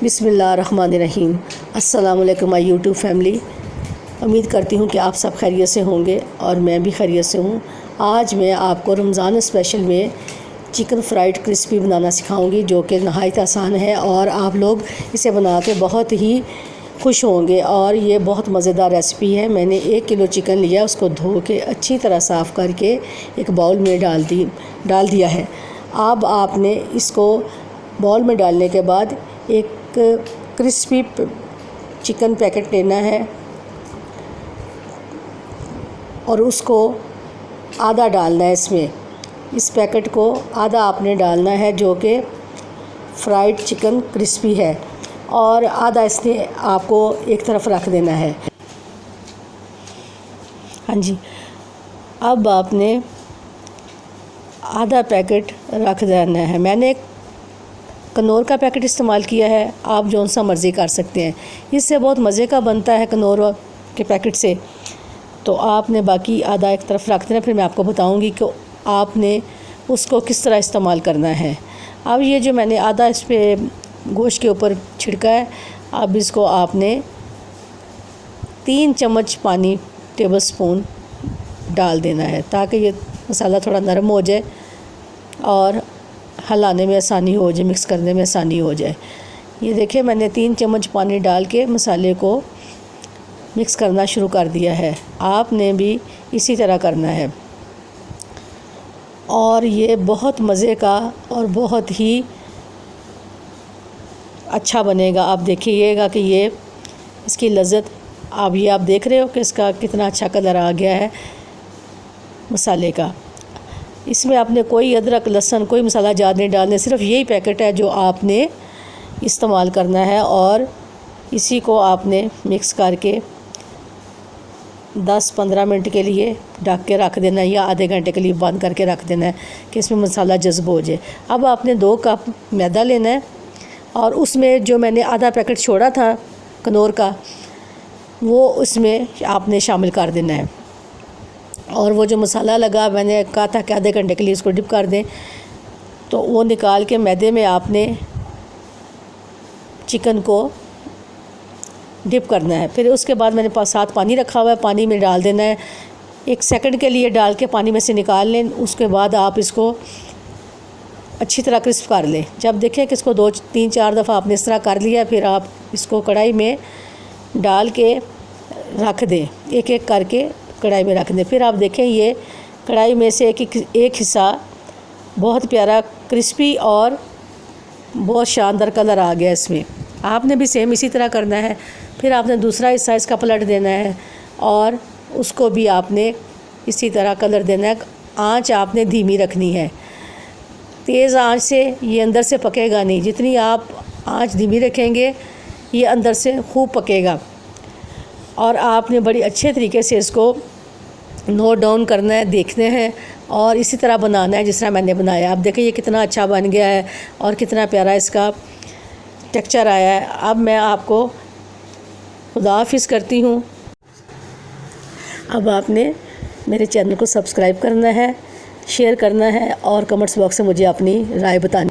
बिस्मिल्लाहिर्रहमानिर्रहीम। अस्सलाम वालेकुम माय यूट्यूब फैमिली। उम्मीद करती हूँ कि आप सब खैरियत से होंगे और मैं भी खैरियत से हूँ। आज मैं आपको रमज़ान स्पेशल में चिकन फ्राइड क्रिस्पी बनाना सिखाऊंगी, जो कि नहायत आसान है और आप लोग इसे बना के बहुत ही खुश होंगे। और ये बहुत मज़ेदार रेसिपी है। मैंने 1 किलो चिकन लिया, उसको धो के अच्छी तरह साफ़ करके एक बाउल में डाल दिया है। अब आपने इसको बाउल में डालने के बाद एक क्रिस्पी चिकन पैकेट लेना है और उसको आधा डालना है। इस पैकेट को आधा आपने डालना है, जो कि फ्राइड चिकन क्रिस्पी है, और आधा इसने आपको एक तरफ रख देना है। हाँ जी, अब आपने आधा पैकेट रख देना है। मैंने कनौर का पैकेट इस्तेमाल किया है, आप जौन सा मर्ज़ी कर सकते हैं। इससे बहुत मज़े का बनता है कनौर के पैकेट से। तो आपने बाकी आधा एक तरफ रख देना, फिर मैं आपको बताऊंगी कि आपने उसको किस तरह इस्तेमाल करना है। अब ये जो मैंने आधा इस पर गोश्त के ऊपर छिड़का है, अब इसको आपने 3 चम्मच पानी टेबल स्पून डाल देना है, ताकि ये मसाला थोड़ा नरम हो जाए और हलाने में आसानी हो जाए, मिक्स करने में आसानी हो जाए। ये देखिए, मैंने 3 चम्मच पानी डाल के मसाले को मिक्स करना शुरू कर दिया है। आपने भी इसी तरह करना है और ये बहुत मज़े का और बहुत ही अच्छा बनेगा। आप देखिएगा कि ये इसकी लज़्ज़त, आप देख रहे हो कि इसका कितना अच्छा कलर आ गया है मसाले का। इसमें आपने कोई अदरक लहसुन कोई मसाला ज़्यादा नहीं डालने, सिर्फ यही पैकेट है जो आपने इस्तेमाल करना है। और इसी को आपने मिक्स करके 10-15 मिनट के लिए ढक के रख देना है, या आधे घंटे के लिए बंद करके रख देना है कि इसमें मसाला जज़्ब हो जाए। अब आपने 2 कप मैदा लेना है और उसमें जो मैंने आधा पैकेट छोड़ा था कनौर का, वो उसमें आपने शामिल कर देना है। और वो जो मसाला लगा, मैंने कहा था कि आधे घंटे के लिए इसको डिप कर दें, तो वो निकाल के मैदे में आपने चिकन को डिप करना है। फिर उसके बाद मैंने साथ पानी रखा हुआ है, पानी में डाल देना है। 1 सेकंड के लिए डाल के पानी में से निकाल लें। उसके बाद आप इसको अच्छी तरह क्रिस्प कर लें। जब देखें कि इसको 2-3-4 दफ़ा आपने इस तरह कर लिया, फिर आप इसको कढ़ाई में डाल के रख दें, एक एक करके कढ़ाई में रख दें। फिर आप देखें, ये कढ़ाई में से एक हिस्सा बहुत प्यारा क्रिस्पी और बहुत शानदार कलर आ गया इसमें। आपने भी सेम इसी तरह करना है। फिर आपने दूसरा हिस्सा इसका पलट देना है और उसको भी आपने इसी तरह कलर देना है। आँच आपने धीमी रखनी है, तेज़ आँच से ये अंदर से पकेगा नहीं। जितनी आप आँच धीमी रखेंगे, ये अंदर से खूब पकेगा। और आपने बड़ी अच्छे तरीके से इसको नोट डाउन करना है, देखने हैं और इसी तरह बनाना है जिस तरह मैंने बनाया। आप देखें ये कितना अच्छा बन गया है और कितना प्यारा इसका टेक्सचर आया है। अब मैं आपको खुदा हाफिज़ करती हूँ। अब आपने मेरे चैनल को सब्सक्राइब करना है, शेयर करना है और कमेंट्स बॉक्स में मुझे अपनी राय बताना।